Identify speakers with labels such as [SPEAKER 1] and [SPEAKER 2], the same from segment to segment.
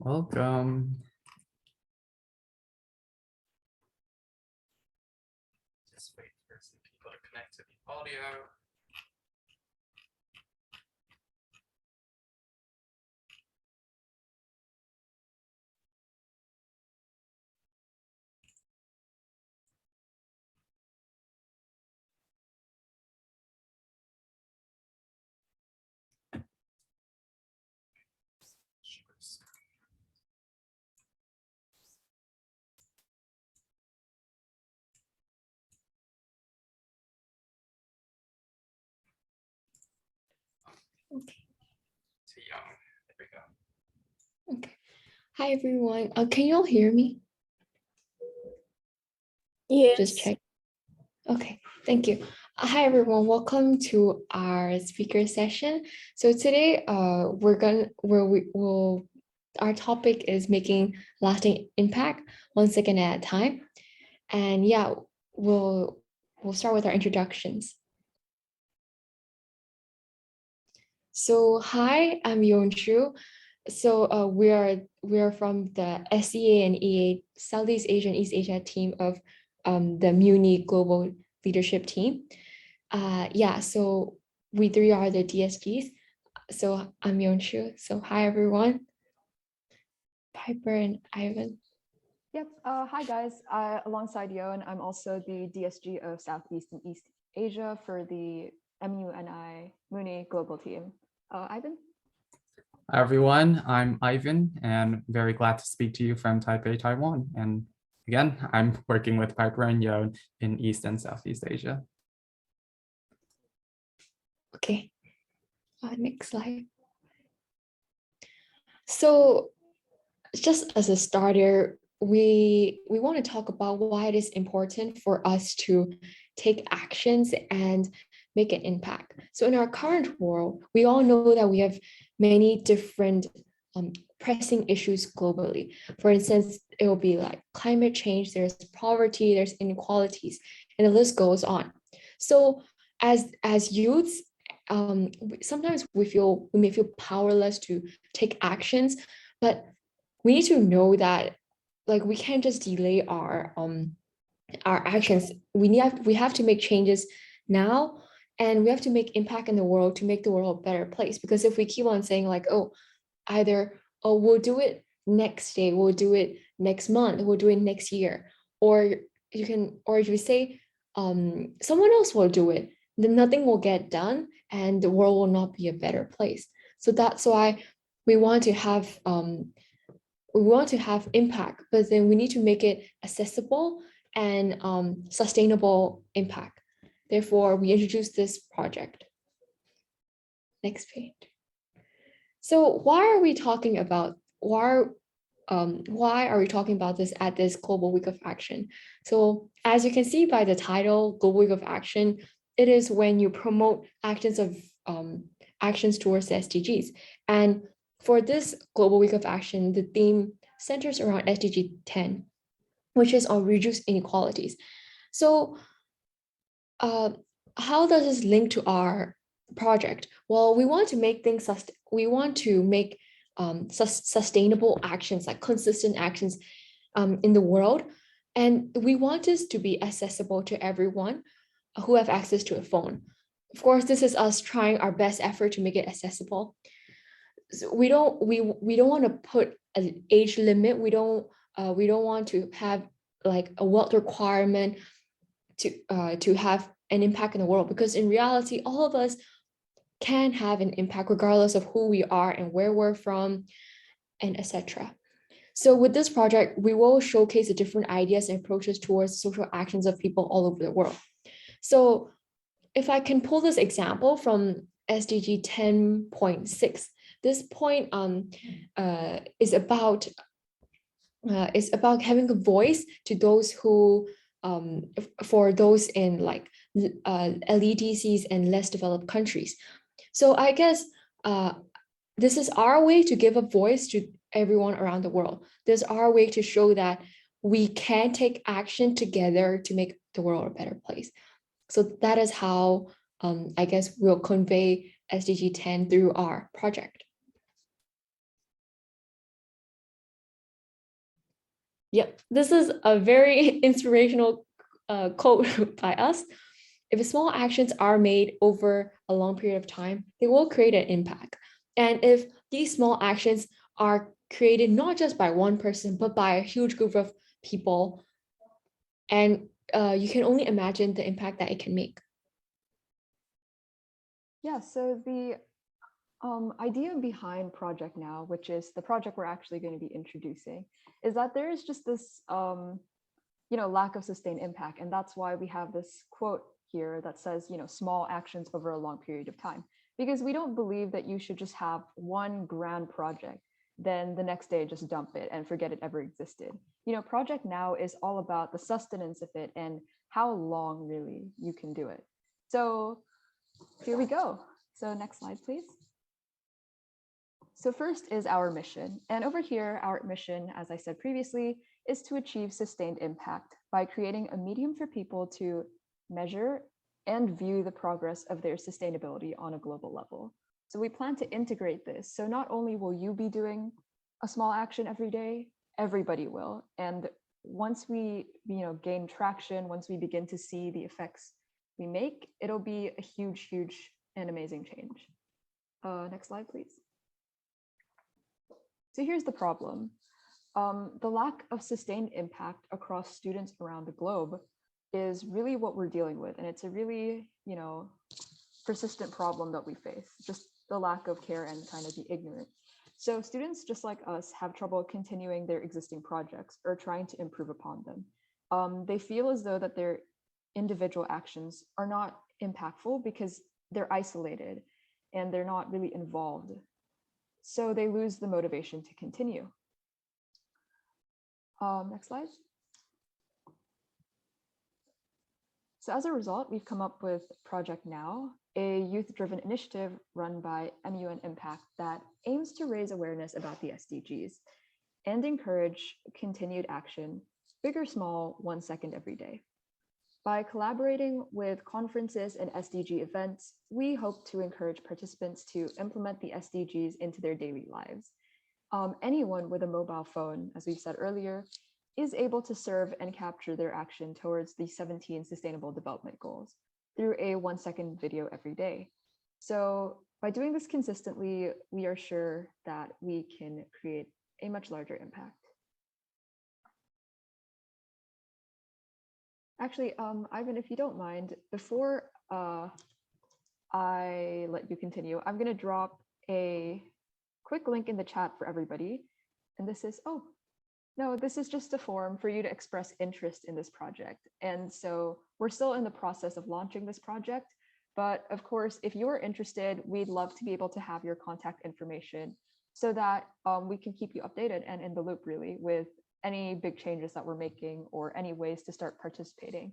[SPEAKER 1] Welcome. Just wait for some people to connect to the audio.
[SPEAKER 2] Okay.
[SPEAKER 1] Too young. There we go.
[SPEAKER 2] Okay. Hi everyone. Can you all hear me?
[SPEAKER 3] Yes.
[SPEAKER 2] Just check. Okay. Thank you. Hi everyone. Welcome to our speaker session. So today, our topic is making lasting impact 1 second at a time. And yeah, we'll start with our introductions. So hi, I'm Yon Chu. So we are from the SEA and EA Southeast Asia and East Asia team of the Muni Global Leadership Team. So we three are the DSGs. So I'm Yonshu. So hi everyone. Piper and Ivan.
[SPEAKER 4] Yep. Hi guys. Alongside Yon, I'm also the DSG of Southeast and East Asia for the MUNI Muni Global Team. Ivan.
[SPEAKER 1] Hi everyone, I'm Ivan and very glad to speak to you from Taipei, Taiwan. And again, I'm working with Piper and Yon in East and Southeast Asia.
[SPEAKER 2] Okay. Next slide. So just as a starter, we want to talk about why it is important for us to take actions and make an impact. So in our current world, we all know that we have many different pressing issues globally. For instance, it will be like climate change, there's poverty, there's inequalities, and the list goes on. So as youths, sometimes we may feel powerless to take actions, but we need to know that like we can't just delay our actions. We have to make changes now, and we have to make impact in the world to make the world a better place. Because if we keep on saying like, we'll do it next day, we'll do it next month, we'll do it next year, or if you say someone else will do it, then nothing will get done and the world will not be a better place. So that's why we want to have impact, but then we need to make it accessible and sustainable impact. Therefore, we introduced this project. Next page. So why are we talking about this at this Global Week of Action? So as you can see by the title, Global Week of Action, it is when you promote actions towards the SDGs. And for this Global Week of Action, the theme centers around SDG 10, which is on reduced inequalities. So how does this link to our project? Well, we want to make sustainable actions, like consistent actions in the world. And we want this to be accessible to everyone who have access to a phone. Of course, this is us trying our best effort to make it accessible. So we don't want to put an age limit. We don't want to have like a wealth requirement to have an impact in the world, because in reality, all of us can have an impact regardless of who we are and where we're from, and etc. So with this project, we will showcase the different ideas and approaches towards social actions of people all over the world. So if I can pull this example from SDG 10.6, this point is about having a voice to those who for those in like LDCs and less developed countries. So I guess this is our way to give a voice to everyone around the world. This is our way to show that we can take action together to make the world a better place. So that is how I guess we'll convey SDG 10 through our project. Yep, this is a very inspirational quote by us. If small actions are made over a long period of time, they will create an impact. And if these small actions are created not just by one person, but by a huge group of people, and you can only imagine the impact that it can make.
[SPEAKER 4] Yeah, so the idea behind Project Now, which is the project we're actually going to be introducing, is that there is just this lack of sustained impact. And that's why we have this quote here that says, small actions over a long period of time. Because we don't believe that you should just have one grand project, then the next day just dump it and forget it ever existed. Project Now is all about the sustenance of it and how long really you can do it. So here we go. So next slide, please. So first is our mission. And over here, our mission, as I said previously, is to achieve sustained impact by creating a medium for people to measure and view the progress of their sustainability on a global level. So we plan to integrate this. So not only will you be doing a small action every day, everybody will. And once we gain traction, once we begin to see the effects we make, it'll be a huge, huge and amazing change. Next slide, please. So here's the problem. The lack of sustained impact across students around the globe is really what we're dealing with. And it's a really, persistent problem that we face, just the lack of care and kind of the ignorance. So students just like us have trouble continuing their existing projects or trying to improve upon them. They feel as though that their individual actions are not impactful because they're isolated and they're not really involved. So they lose the motivation to continue. Next slide. So as a result, we've come up with Project Now, a youth-driven initiative run by MUN Impact that aims to raise awareness about the SDGs and encourage continued action, big or small, 1 second every day. By collaborating with conferences and SDG events, we hope to encourage participants to implement the SDGs into their daily lives. Anyone with a mobile phone, as we've said earlier, is able to serve and capture their action towards the 17 Sustainable Development Goals through a 1 second video every day. So by doing this consistently, we are sure that we can create a much larger impact. Actually, Ivan, if you don't mind, before I let you continue, I'm going to drop a quick link in the chat for everybody. And this is, this is just a form for you to express interest in this project. And so we're still in the process of launching this project. But of course, if you're interested, we'd love to be able to have your contact information so that we can keep you updated and in the loop really with any big changes that we're making or any ways to start participating.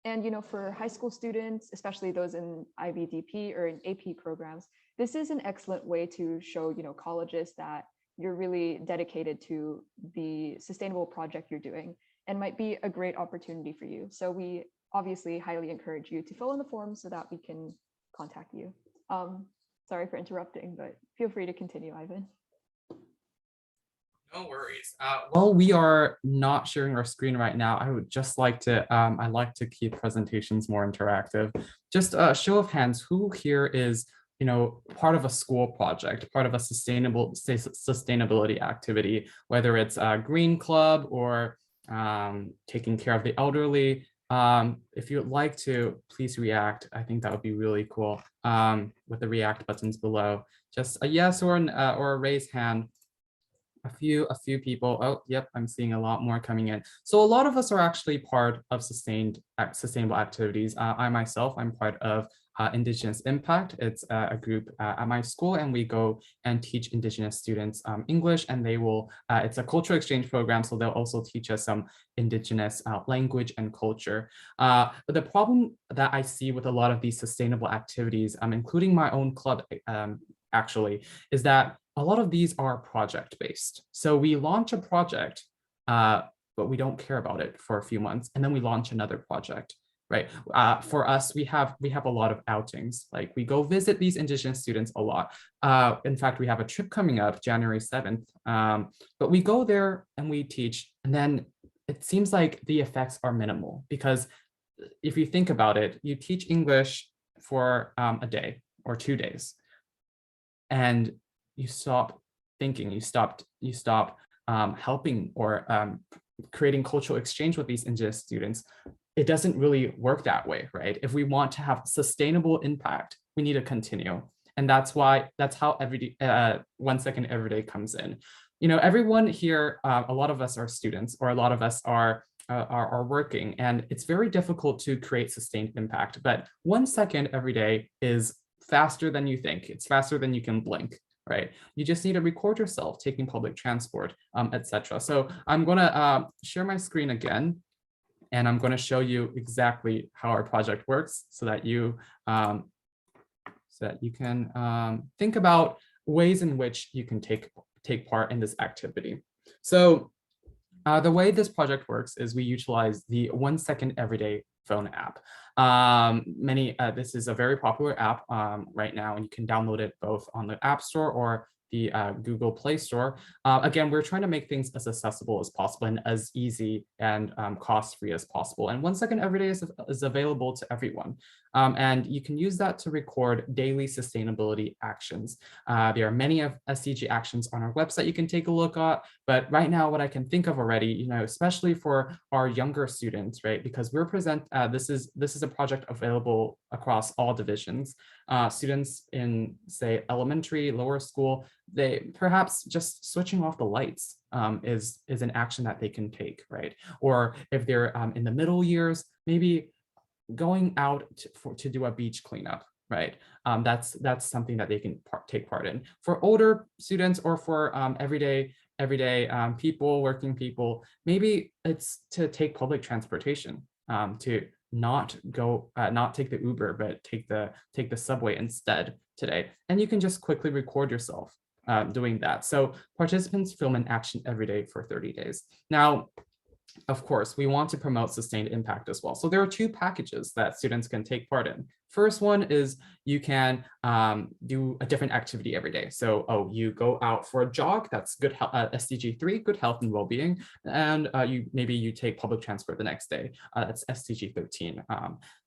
[SPEAKER 4] And for high school students, especially those in IVDP or in AP programs, this is an excellent way to show colleges that you're really dedicated to the sustainable project you're doing and might be a great opportunity for you. So we obviously highly encourage you to fill in the form so that we can contact you. Sorry for interrupting, but feel free to continue, Ivan.
[SPEAKER 1] No worries. While we are not sharing our screen right now, I would just like to, I like to keep presentations more interactive. Just a show of hands, who here is, part of a school project, part of a sustainability activity, whether it's a green club or taking care of the elderly. If you'd like to, please react. I think that would be really cool with the react buttons below. Just a yes or a raise hand. A few people. Oh, yep, I'm seeing a lot more coming in. So a lot of us are actually part of sustainable activities. I myself, I'm part of Indigenous Impact. It's a group at my school, and we go and teach Indigenous students English, and they will, it's a cultural exchange program, so they'll also teach us some Indigenous language and culture. But the problem that I see with a lot of these sustainable activities, including my own club actually, is that a lot of these are project-based. So we launch a project, but we don't care about it for a few months, and then we launch another project, right? For us, we have a lot of outings. Like we go visit these Indigenous students a lot. In fact, we have a trip coming up January 7th, but we go there and we teach, and then it seems like the effects are minimal, because if you think about it, you teach English for a day or 2 days, and you stop thinking, you stop helping or creating cultural exchange with these indigenous students. It doesn't really work that way, right? If we want to have sustainable impact, we need to continue. And that's how 1 second every day comes in. Everyone here, a lot of us are students, or a lot of us are working, and it's very difficult to create sustained impact. But 1 second every day is faster than you think. It's faster than you can blink, right? You just need to record yourself taking public transport, etc. So I'm going to share my screen again, and I'm going to show you exactly how our project works, so that you can think about ways in which you can take part in this activity. So the way this project works is we utilize the 1 second everyday phone app. This is a very popular app right now, and you can download it both on the App Store or the Google Play Store. Again, we're trying to make things as accessible as possible and as easy and cost-free as possible. And 1 second every day is available to everyone. And you can use that to record daily sustainability actions. There are many of SDG actions on our website you can take a look at, but right now what I can think of already, especially for our younger students, right? Because this is a project available across all divisions. Students in, say, elementary, lower school, they perhaps just switching off the lights is an action that they can take, right? Or if they're in the middle years, maybe going out to do a beach cleanup, right? That's something that they can take part in. For older students, or for everyday people, working people, maybe it's to take public transportation, to not take the Uber, but take the subway instead today. And you can just quickly record yourself doing that. So participants film an action every day for 30 days. Now, of course, we want to promote sustained impact as well. So there are 2 packages that students can take part in. First one is you can do a different activity every day. So, you go out for a jog, that's good SDG 3, good health and well-being, and maybe you take public transport the next day. That's SDG 13,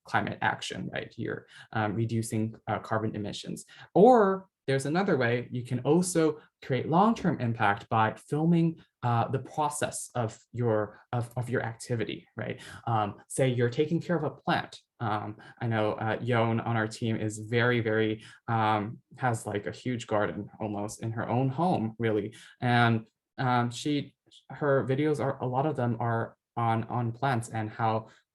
[SPEAKER 1] climate action, right? You're reducing carbon emissions. Or there's another way. You can also create long-term impact by filming the process of your activity, right? Say you're taking care of a plant. I know Yon on our team is very has like a huge garden almost in her own home, really, and her videos a lot of them are on plants and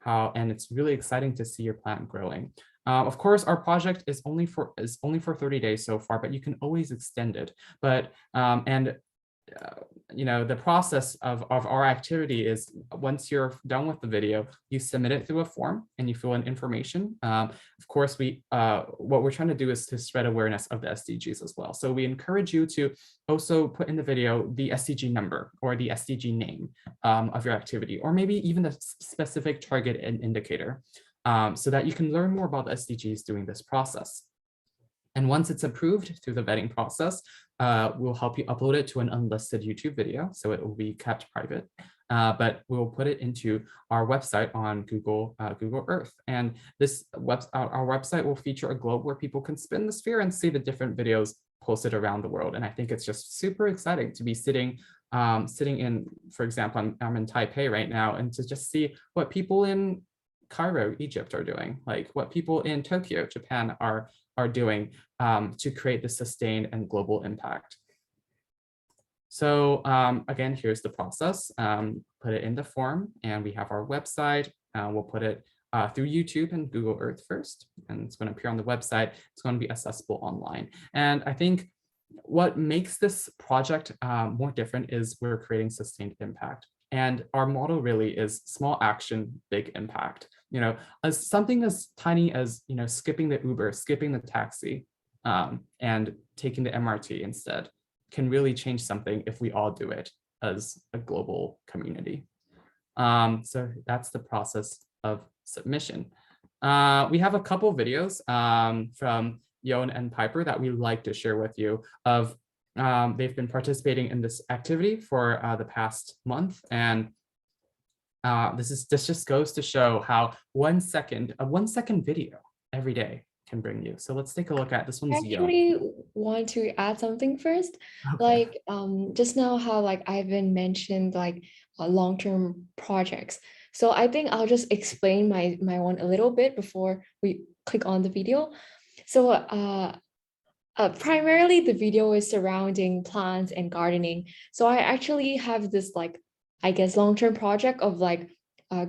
[SPEAKER 1] and it's really exciting to see your plant growing. Of course, our project is only for 30 days so far, but you can always extend it. But the process of our activity is, once you're done with the video, you submit it through a form and you fill in information. Of course, what we're trying to do is to spread awareness of the SDGs as well. So we encourage you to also put in the video the SDG number or the SDG name of your activity, or maybe even the specific target and indicator, so that you can learn more about the SDGs during this process. And once it's approved through the vetting process, we'll help you upload it to an unlisted YouTube video, so it will be kept private. But we'll put it into our website on Google Earth. And our website will feature a globe where people can spin the sphere and see the different videos posted around the world. And I think it's just super exciting to be sitting in, for example, I'm in Taipei right now, and to just see what people in Cairo, Egypt are doing, like what people in Tokyo, Japan are doing to create this sustained and global impact. So again, here's the process. Put it in the form, and we have our website. We'll put it through YouTube and Google Earth first, and it's going to appear on the website. It's going to be accessible online. And I think what makes this project more different is we're creating sustained impact. And our model really is small action, big impact. As something as tiny as, skipping the Uber, skipping the taxi, and taking the MRT instead can really change something if we all do it as a global community. So that's the process of submission. We have a couple videos from Yon and Piper that we'd like to share with you of they've been participating in this activity for the past month, and This just goes to show how a 1 second video every day can bring you. So let's take a look at this
[SPEAKER 2] I
[SPEAKER 1] one's Yo.
[SPEAKER 2] actually want to add something first.
[SPEAKER 1] Okay.
[SPEAKER 2] Like just now how like Ivan mentioned like long-term projects. So I think I'll just explain my one a little bit before we click on the video. So primarily the video is surrounding plants and gardening. So I actually have this like, I guess, long-term project of like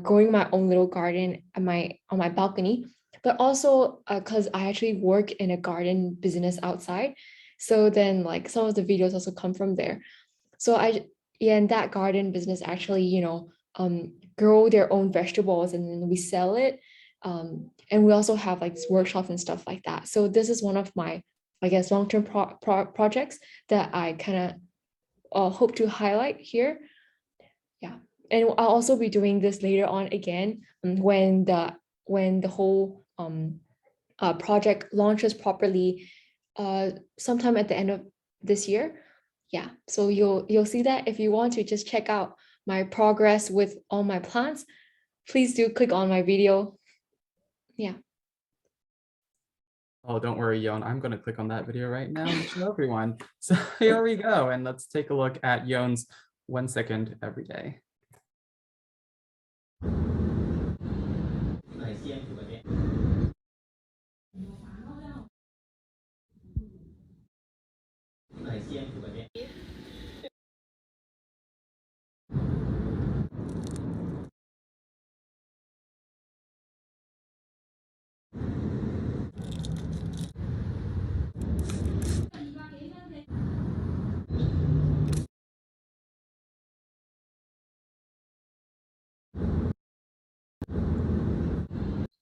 [SPEAKER 2] growing my own little garden on my balcony, but also because I actually work in a garden business outside. So then like some of the videos also come from there. So yeah, in that garden business actually, grow their own vegetables and then we sell it. And we also have like this workshop and stuff like that. So this is one of my, I guess, long-term projects that I kind of hope to highlight here. Yeah, and I'll also be doing this later on again when the whole project launches properly, sometime at the end of this year. Yeah, so you'll see that. If you want to just check out my progress with all my plants, please do click on my video. Yeah.
[SPEAKER 1] Oh, don't worry, Yon. I'm going to click on that video right now and show everyone. So here we go. And let's take a look at Yon's 1 second every day.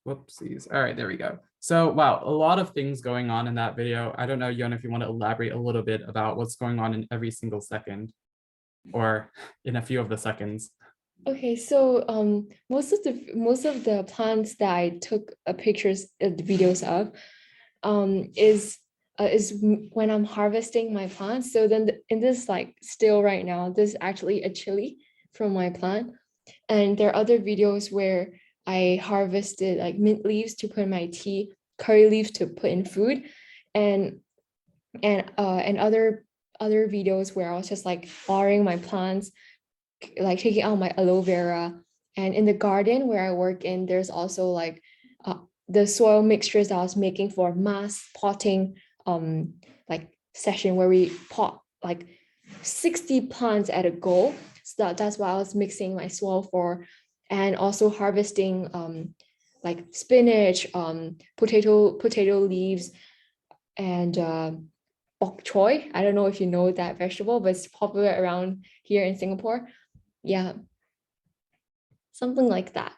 [SPEAKER 1] Whoopsies. All right, there we go. So, wow, a lot of things going on in that video. I don't know, Yon, if you want to elaborate a little bit about what's going on in every single second or in a few of the seconds.
[SPEAKER 2] Okay, so most of the plants that I took pictures, the videos of, when I'm harvesting my plants. So then in this like still right now, this is actually a chili from my plant, and there are other videos where I harvested like mint leaves to put in my tea, curry leaves to put in food, and and other videos where I was just like watering my plants, like taking out my aloe vera. And in the garden where I work in, there's also like the soil mixtures that I was making for mass potting like session where we pot like 60 plants at a go. So that's what I was mixing my soil for, and also harvesting like spinach, potato leaves, and bok choy. I don't know if you know that vegetable, but it's popular around here in Singapore. Yeah, something like that.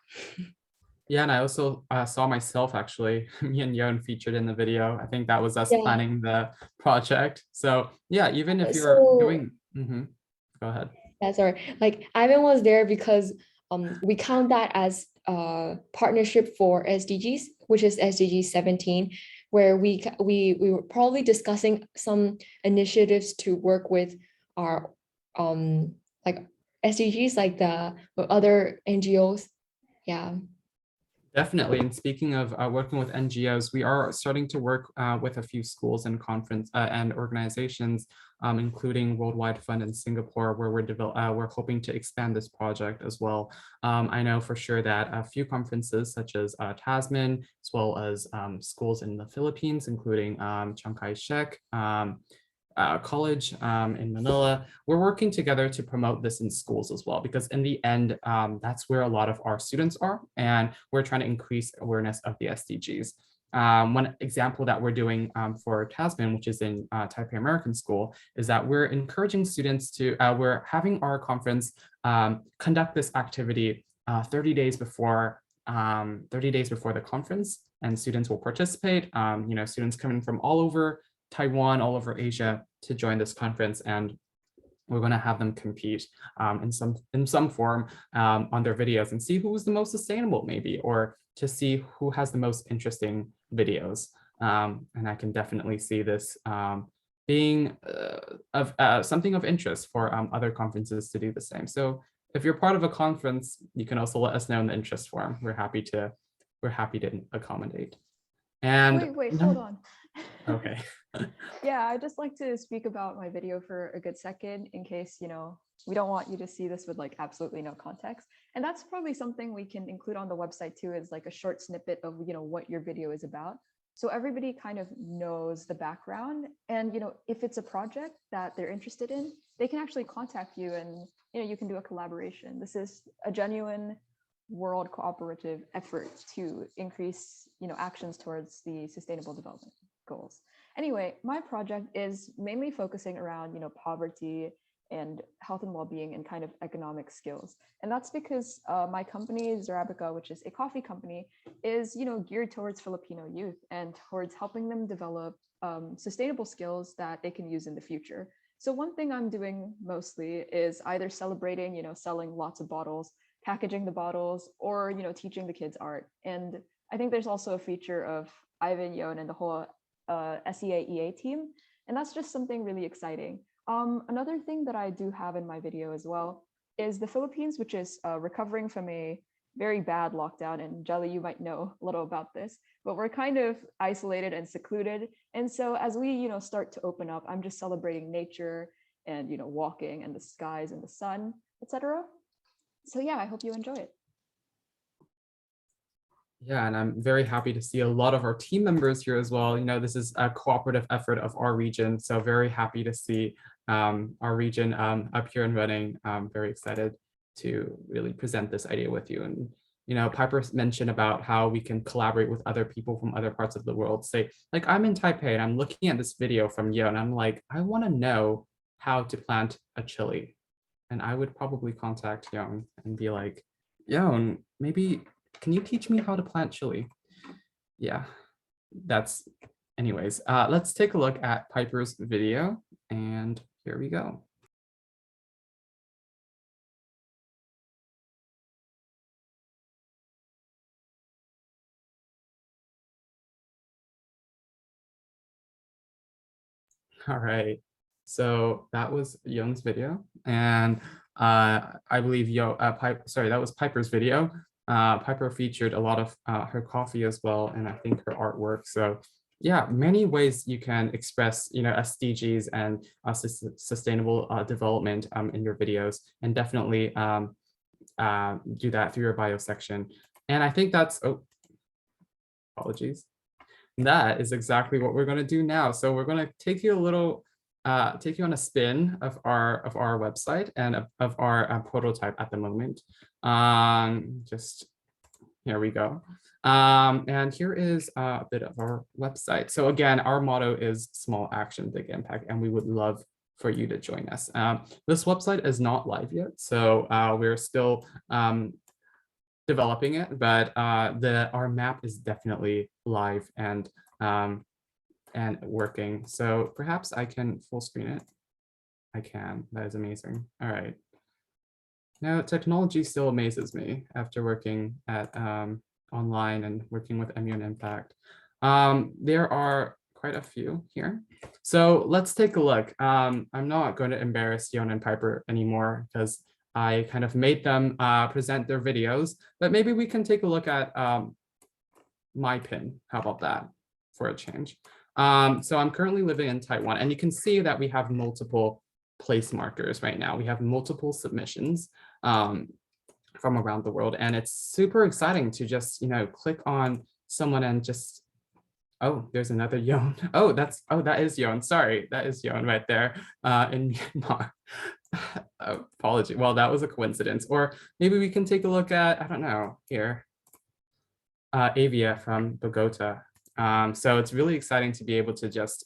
[SPEAKER 1] Yeah, and I also saw myself actually, me and Yon featured in the video. I think that was us
[SPEAKER 2] Yeah.
[SPEAKER 1] planning the project. So yeah, even if you're
[SPEAKER 2] So
[SPEAKER 1] doing, go ahead.
[SPEAKER 2] that's all right. Like Ivan was there because we count that as partnership for SDGs, which is SDG 17, where we were probably discussing some initiatives to work with our like SDGs, like the other NGOs. Yeah.
[SPEAKER 1] Definitely. And speaking of working with NGOs, we are starting to work with a few schools and conference and organizations, including Worldwide Fund in Singapore, where we're hoping to expand this project as well. I know for sure that a few conferences such as Tasman, as well as schools in the Philippines, including Chiang Kai-shek, college in Manila, we're working together to promote this in schools as well, because in the end, that's where a lot of our students are, and we're trying to increase awareness of the SDGs. One example that we're doing for Tasman, which is in Taipei American School, is that we're encouraging students to, we're having our conference conduct this activity 30 days before the conference, and students will participate. Students coming from all over Taiwan, all over Asia to join this conference, and we're going to have them compete in some form on their videos and see who is the most sustainable, maybe, or to see who has the most interesting videos. And I can definitely see this being of something of interest for other conferences to do the same. So if you're part of a conference, you can also let us know in the interest form. We're happy to accommodate. And
[SPEAKER 4] Wait, hold on.
[SPEAKER 1] okay.
[SPEAKER 4] Yeah, I'd just like to speak about my video for a good second in case, we don't want you to see this with like absolutely no context. And that's probably something we can include on the website too, is like a short snippet of, what your video is about. So everybody kind of knows the background. And, if it's a project that they're interested in, they can actually contact you and, you can do a collaboration. This is a genuine world cooperative effort to increase, actions towards the sustainable development goals. Anyway, my project is mainly focusing around, poverty and health and well-being and kind of economic skills. And that's because my company, Zarabica, which is a coffee company, is geared towards Filipino youth and towards helping them develop sustainable skills that they can use in the future. So one thing I'm doing mostly is either celebrating, selling lots of bottles, packaging the bottles, or teaching the kids art. And I think there's also a feature of Ivan, Yon, and the whole SEA-EA team, and that's just something really exciting. Another thing that I do have in my video as well is the Philippines, which is recovering from a very bad lockdown. And Jelly, you might know a little about this, but we're kind of isolated and secluded. And so as we, start to open up, I'm just celebrating nature and, walking and the skies and the sun, etc. So yeah, I hope you enjoy it.
[SPEAKER 1] Yeah, and I'm very happy to see a lot of our team members here as well. This is a cooperative effort of our region, so very happy to see our region up here and running. I'm very excited to really present this idea with you. And Piper mentioned about how we can collaborate with other people from other parts of the world. Say, like, I'm in Taipei and I'm looking at this video from Yo, and I'm like, I want to know how to plant a chili. And I would probably contact Yon and be like, Yon, maybe can you teach me how to plant chili? Yeah, anyways, let's take a look at Piper's video, and here we go. All right, so that was Young's video, and I believe that was Piper's video. Piper featured a lot of her coffee as well, and I think her artwork. So yeah, many ways you can express, SDGs and sustainable development in your videos, and definitely do that through your bio section. And I think that's, oh, apologies. That is exactly what we're going to do now. So we're going to take you on a spin of our website and of our prototype at the moment. Just here we go. And here is a bit of our website. So again, our motto is small action, big impact, and we would love for you to join us. This website is not live yet, so we're still developing it, but our map is definitely live and working. So perhaps I can full screen it. I can. That is amazing. All right. Now, technology still amazes me after working at online and working with Immune Impact. There are quite a few here. So let's take a look. I'm not going to embarrass Yon and Piper anymore because I kind of made them present their videos, but maybe we can take a look at my pin. How about that for a change? So I'm currently living in Taiwan, and you can see that we have multiple place markers right now. We have multiple submissions from around the world, and it's super exciting to just, click on someone and just, oh, there's another Yon. Oh, that is Yon. Sorry, that is Yon right there in Myanmar. Apology. Well, that was a coincidence. Or maybe we can take a look at, I don't know, here, Avia from Bogota. So it's really exciting to be able to just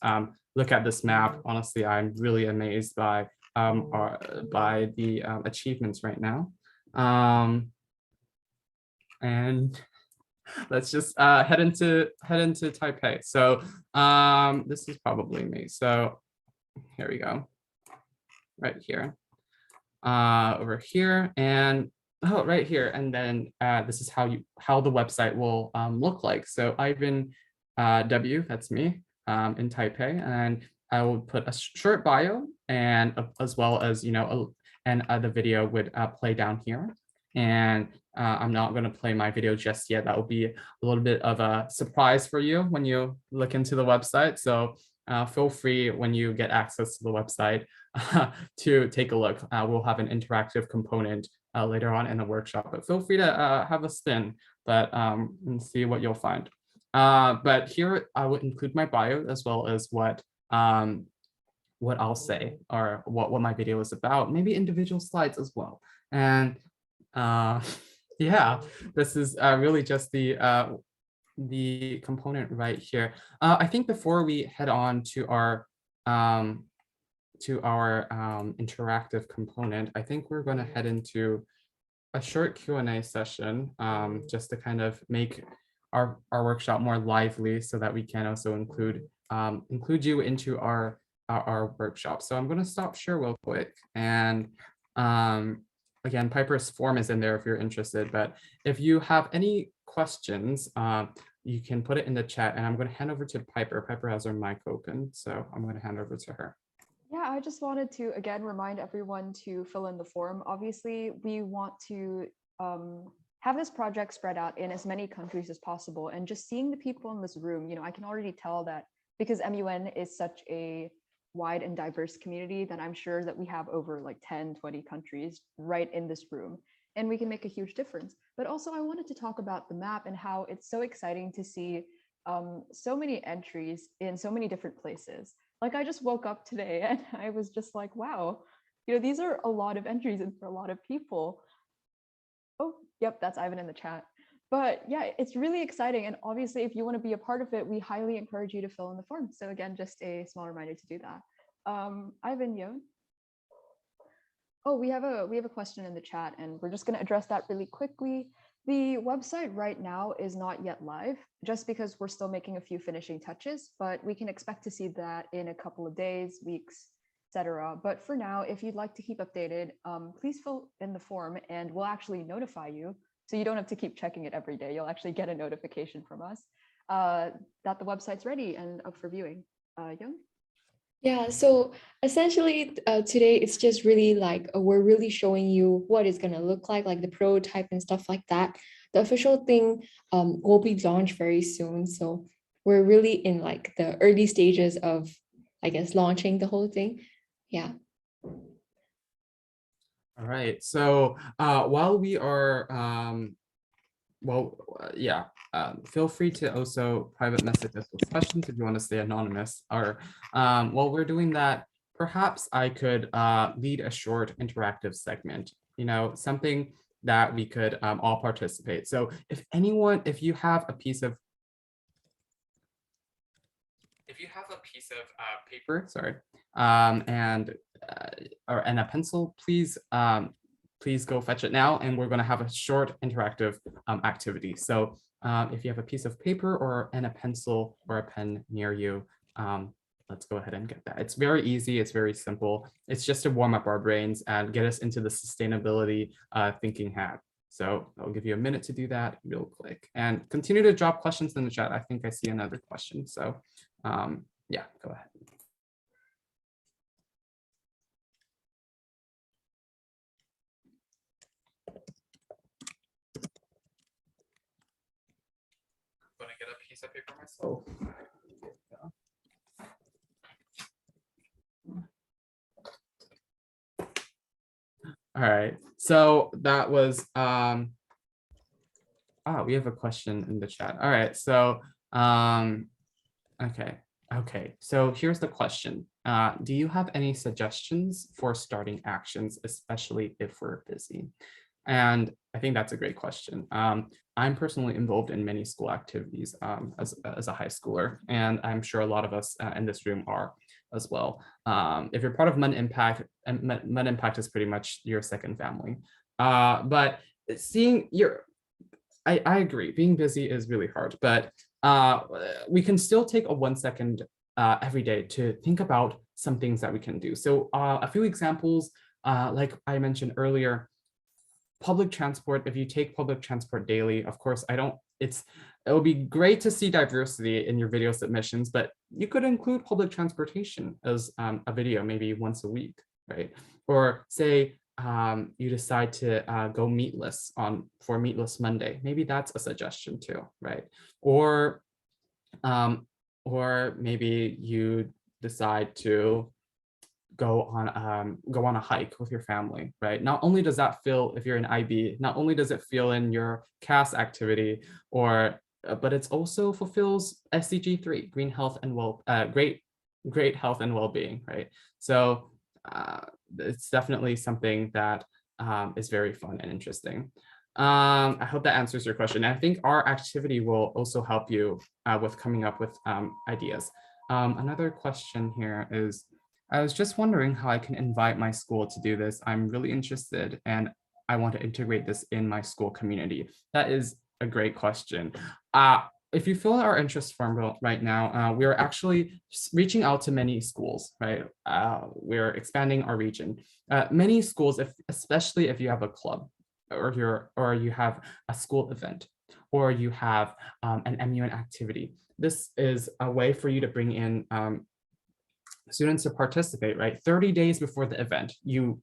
[SPEAKER 1] look at this map. Honestly, I'm really amazed by the achievements right now. And let's just head into Taipei. So this is probably me. So here we go. Right here, over here, and right here, and then this is how the website will look like. So Ivan W, that's me, in Taipei, and I will put a short bio and as well as and the video would play down here. And I'm not going to play my video just yet. That will be a little bit of a surprise for you when you look into the website. So feel free when you get access to the website to take a look. We'll have an interactive component later on in the workshop, but feel free to have a spin, and see what you'll find. But here I would include my bio as well as what I'll say or what my video is about, maybe individual slides as well. And yeah, this is really just the component right here. I think before we head on to our interactive component, I think we're going to head into a short Q&A session, just to kind of make our workshop more lively, so that we can also include you into our workshop. So I'm going to stop share real quick, and again, Piper's form is in there if you're interested, but if you have any questions, you can put it in the chat, and I'm going to hand over to Piper. Piper has her mic open, so I'm going to hand over to her.
[SPEAKER 4] Yeah, I just wanted to, again, remind everyone to fill in the form. Obviously, we want to have this project spread out in as many countries as possible. And just seeing the people in this room, I can already tell that because MUN is such a wide and diverse community, that I'm sure that we have over like 10, 20 countries right in this room, and we can make a huge difference. But also I wanted to talk about the map and how it's so exciting to see so many entries in so many different places. Like I just woke up today and I was just like, wow, these are a lot of entries and for a lot of people. Oh, yep, that's Ivan in the chat. But yeah, it's really exciting. And obviously, if you want to be a part of it, we highly encourage you to fill in the form. So again, just a small reminder to do that. Ivan, Yon? Oh, we have a question in the chat, and we're just going to address that really quickly. The website right now is not yet live, just because we're still making a few finishing touches, but we can expect to see that in a couple of days, weeks, etc. But for now, if you'd like to keep updated, please fill in the form and we'll actually notify you. So you don't have to keep checking it every day. You'll actually get a notification from us that the website's ready and up for viewing. Young?
[SPEAKER 2] Yeah, so essentially today it's just really like we're really showing you what it's going to look like the prototype and stuff like that. The official thing will be launched very soon. So we're really in like the early stages of, I guess, launching the whole thing. Yeah.
[SPEAKER 1] All right. So while we are, feel free to also private message us with questions if you want to stay anonymous. Or while we're doing that, perhaps I could lead a short interactive segment, something that we could all participate. So if you have a piece of paper, sorry, and a pencil, please go fetch it now, and we're going to have a short interactive activity. So if you have a piece of paper and a pencil or a pen near you, let's go ahead and get that. It's very easy. It's very simple. It's just to warm up our brains and get us into the sustainability thinking hat. So I'll give you a minute to do that real quick, and continue to drop questions in the chat. I think I see another question. So yeah, go ahead. I'm gonna get a piece of paper myself. All right, so that was we have a question in the chat. All right, so okay, so here's the question. Do you have any suggestions for starting actions, especially if we're busy? And I think that's a great question. I'm personally involved in many school activities as a high schooler, and I'm sure a lot of us in this room are as well. If you're part of MUN Impact, and MUN Impact is pretty much your second family. But I agree, being busy is really hard, but we can still take a 1 second every day to think about some things that we can do. So a few examples, like I mentioned earlier, public transport. If you take public transport daily, of course, it would be great to see diversity in your video submissions, but you could include public transportation as a video maybe once a week, right? Or say you decide to go meatless for Meatless Monday. Maybe that's a suggestion too, right? Or or maybe you decide to go on a hike with your family, right? Not only does that feel, if you're an IB, not only does it feel in your CAS activity, or but it's also fulfills SDG 3, green health and great health and well-being, right? So it's definitely something that is very fun and interesting. I hope that answers your question. I think our activity will also help you with coming up with ideas. Another question here is, I was just wondering how I can invite my school to do this. I'm really interested and I want to integrate this in my school community. That is a great question. If you fill out our interest form right now, we are actually reaching out to many schools, right? We're expanding our region. Many schools, especially if you have a club or you have a school event or you have an MUN activity, this is a way for you to bring in students to participate, right? 30 days before the event, you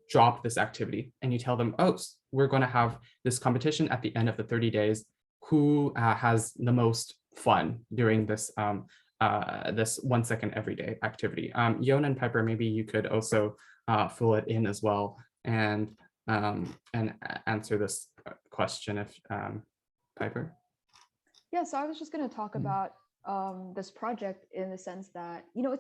[SPEAKER 1] drop this activity and you tell them, oh, we're going to have this competition at the end of the 30 days. Who has the most fun during this this 1 second everyday activity? Yon and Piper, maybe you could also fill it in as well and answer this question if Piper.
[SPEAKER 4] Yeah, so I was just going to talk about this project in the sense that, you know,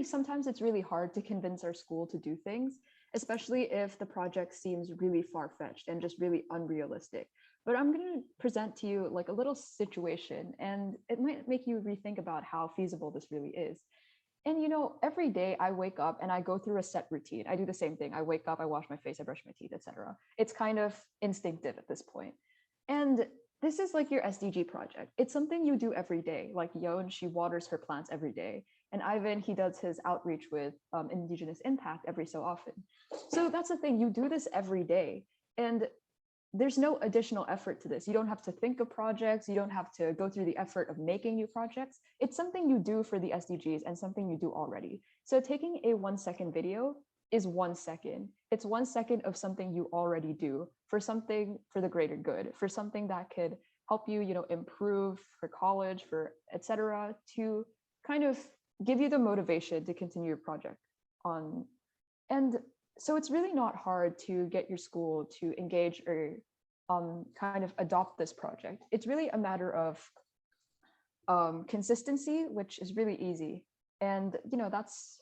[SPEAKER 4] sometimes it's really hard to convince our school to do things, especially if the project seems really far-fetched and just really unrealistic. But I'm going to present to you like a little situation, and it might make you rethink about how feasible this really is. And you know, every day I wake up and I go through a set routine. I do the same thing. I wake up, I wash my face, I brush my teeth, etc. It's kind of instinctive at this point. And this is like your SDG project. It's something you do every day. Like Yon, she waters her plants every day. And Ivan, he does his outreach with Indigenous Impact every so often. So that's the thing, you do this every day. And there's no additional effort to this. You don't have to think of projects. You don't have to go through the effort of making new projects. It's something you do for the SDGs and something you do already. So taking a 1 second video is 1 second. It's 1 second of something you already do for something for the greater good, for something that could help you, you know, improve for college, for etc., to kind of give you the motivation to continue your project on. And so it's really not hard to get your school to engage or kind of adopt this project. It's really a matter of consistency, which is really easy. And you know, that's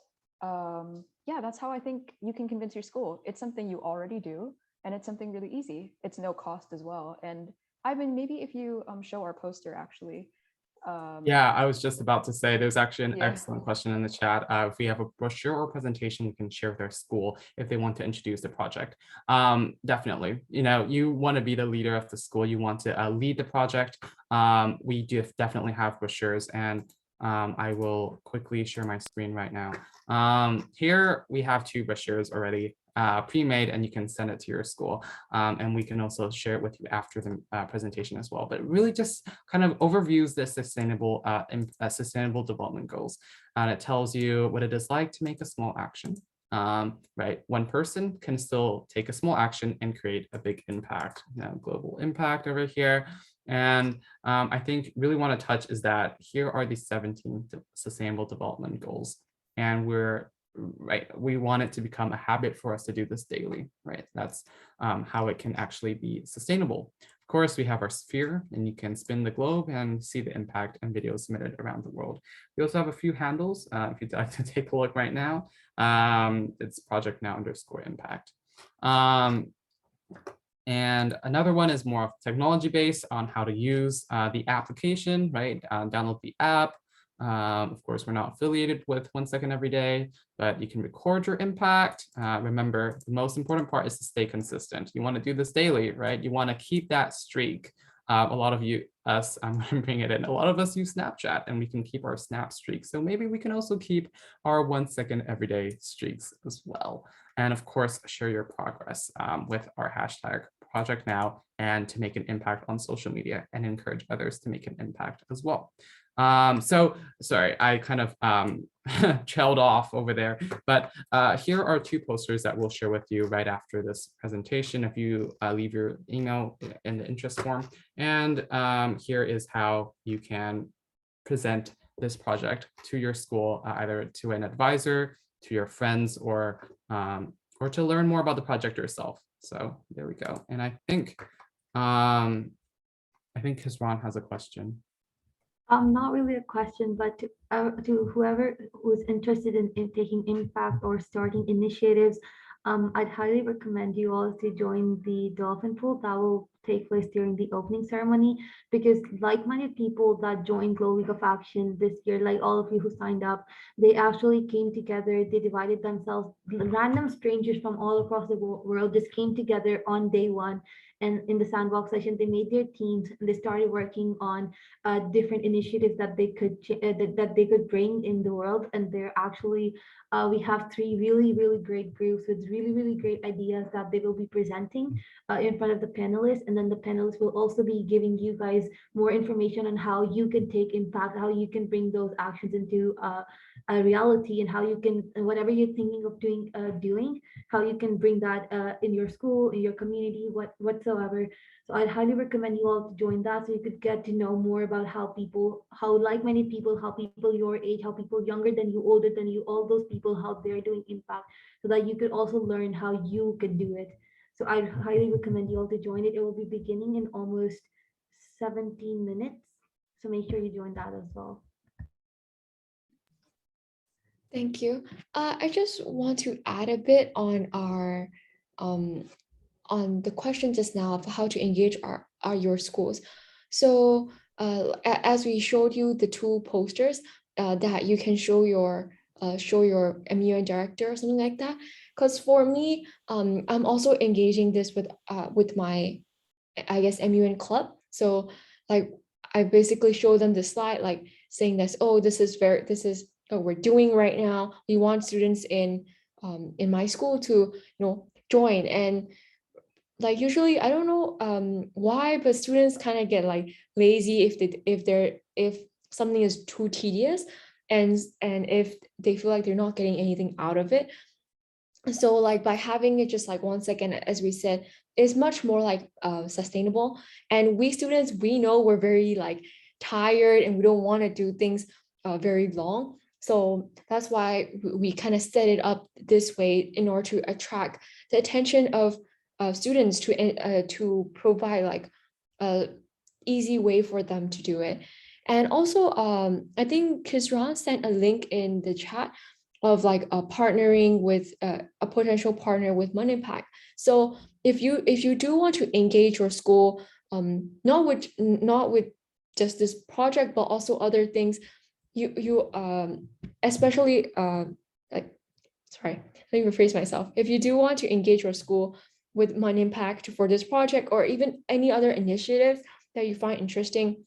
[SPEAKER 4] that's how I think you can convince your school. It's something you already do, and it's something really easy. It's no cost as well. And Ivan, maybe if you show our poster actually.
[SPEAKER 1] Yeah, I was just about to say there's actually an
[SPEAKER 4] Yeah.
[SPEAKER 1] excellent question in the chat. If we have a brochure or presentation we can share with our school if they want to introduce the project. Definitely, you know, you want to be the leader of the school. You want to lead the project. We do definitely have brochures, and I will quickly share my screen right now. Here we have 2 brochures already pre-made, and you can send it to your school, and we can also share it with you after the presentation as well. But it really just kind of overviews the sustainable development goals, and it tells you what it is like to make a small action. Right, one person can still take a small action and create a big impact. Global impact over here. And I think really want to touch is that here are the 17 sustainable development goals, and we want it to become a habit for us to do this daily, right? That's how it can actually be sustainable. Of course, we have our sphere, and you can spin the globe and see the impact and videos submitted around the world. We also have a few handles if you'd like to take a look right now. It's projectnow_impact. And another one is more technology based on how to use the application, right? Download the app. Of course, we're not affiliated with 1 second every day, but you can record your impact. Remember, the most important part is to stay consistent. You want to do this daily, right? You want to keep that streak. A lot of us, I'm going to bring it in. A lot of us use Snapchat, and we can keep our Snap streaks. So maybe we can also keep our 1 second everyday streaks as well. And of course, share your progress with our hashtag Project Now, and to make an impact on social media and encourage others to make an impact as well. So sorry, I kind of trailed off over there, but here are two posters that we'll share with you right after this presentation if you leave your email in the interest form. And here is how you can present this project to your school, either to an advisor, to your friends, or to learn more about the project yourself. So there we go. And I think Hizran has a question.
[SPEAKER 3] Not really a question, but to whoever who's interested in taking impact or starting initiatives, I'd highly recommend you all to join the dolphin pool that will take place during the opening ceremony, because like-minded people that joined Glow League of Action this year, like all of you who signed up, they actually came together, they divided themselves, random strangers from all across the world just came together on day one. And in the sandbox session, they made their teams and they started working on different initiatives that they could that they could bring in the world. And they're actually we have three really great groups with really great ideas that they will be presenting in front of the panelists, and then the panelists will also be giving you guys more information on how you can take impact, how you can bring those actions into a reality, and how you can, whatever you're thinking of doing, how you can bring that in your school, in your community, whatsoever. So I'd highly recommend you all to join that, so you could get to know more about how like-minded people, how people your age, how people younger than you, older than you, all those people, how they're doing impact, so that you could also learn how you could do it. So I highly recommend you all to join it. It will be beginning in almost 17 minutes. So make sure you join that as well.
[SPEAKER 2] Thank you. I just want to add a bit on our on the question just now of how to engage your schools. So as we showed you the two posters that you can show your MUN director or something like that. Because for me, I'm also engaging this with my, I guess, MUN club. So like I basically show them the slide, like saying this, oh, this is what we're doing right now. We want students in my school to join. And like usually I don't know why, but students kind of get like lazy if something is too tedious, and if they feel like they're not getting anything out of it. So like by having it just like 1 second, as we said, is much more like sustainable. And we students, we know we're very like tired and we don't want to do things very long. So that's why we kind of set it up this way in order to attract the attention of students to provide like a easy way for them to do it. And also, I think Kizran sent a link in the chat of like partnering with a potential partner with MUN Impact. So if you do want to engage your school, not with just this project, but also other things, you especially like, sorry, let me rephrase myself. If you do want to engage your school with MUN Impact for this project, or even any other initiative that you find interesting,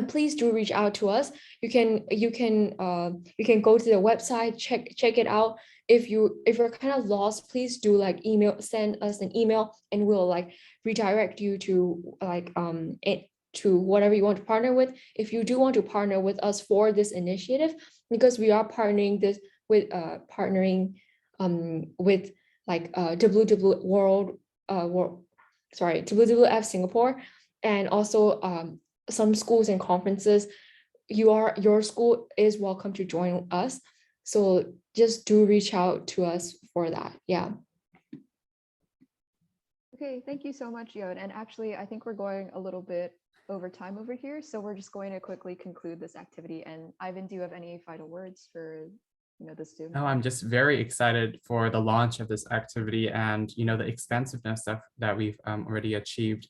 [SPEAKER 2] please do reach out to us. You can go to the website, check it out. If you're kind of lost, please do like send us an email, and we'll like redirect you to like to whatever you want to partner with. If you do want to partner with us for this initiative, because we are partnering this with with like WWF Singapore, and also some schools and conferences. Your school is welcome to join us. So just do reach out to us for that. Yeah.
[SPEAKER 4] Okay, thank you so much, Yon. And actually, I think we're going a little bit over time over here, so we're just going to quickly conclude this activity. And Ivan, do you have any final words for the students?
[SPEAKER 1] No, I'm just very excited for the launch of this activity and the expansiveness that we've already achieved.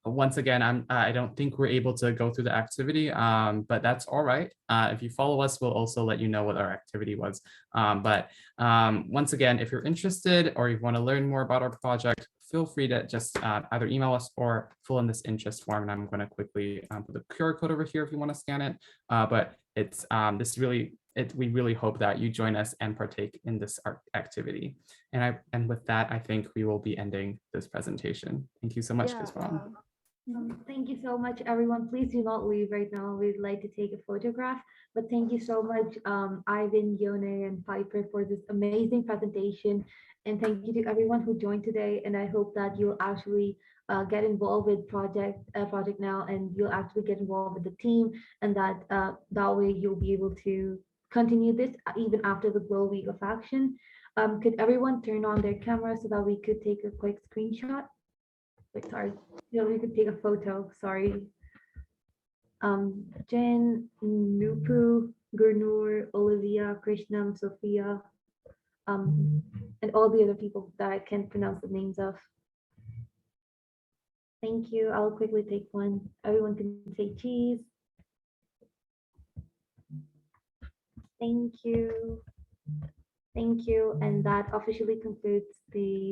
[SPEAKER 1] Once again, I don't think we're able to go through the activity, but that's all right. If you follow us, we'll also let you know what our activity was. But once again, if you're interested or you want to learn more about our project, feel free to just either email us or fill in this interest form. And I'm going to quickly put the QR code over here if you want to scan it. But it's we really hope that you join us and partake in this activity. And with that, I think we will be ending this presentation. Thank you so much, Kizran.
[SPEAKER 3] Thank you so much, everyone. Please do not leave right now. We'd like to take a photograph. But thank you so much, Ivan, Yone, and Piper for this amazing presentation. And thank you to everyone who joined today. And I hope that you'll actually get involved with project now, and you'll actually get involved with the team, and that way you'll be able to continue this even after the Glow Week of Action. Could everyone turn on their camera so that we could take a quick screenshot? Wait, sorry. Yeah, we could take a photo. Sorry. Jen, Nupu, Gurnur, Olivia, Krishnam, Sophia, and all the other people that I can't pronounce the names of. Thank you. I'll quickly take one. Everyone can say cheese. Thank you. Thank you. And that officially concludes the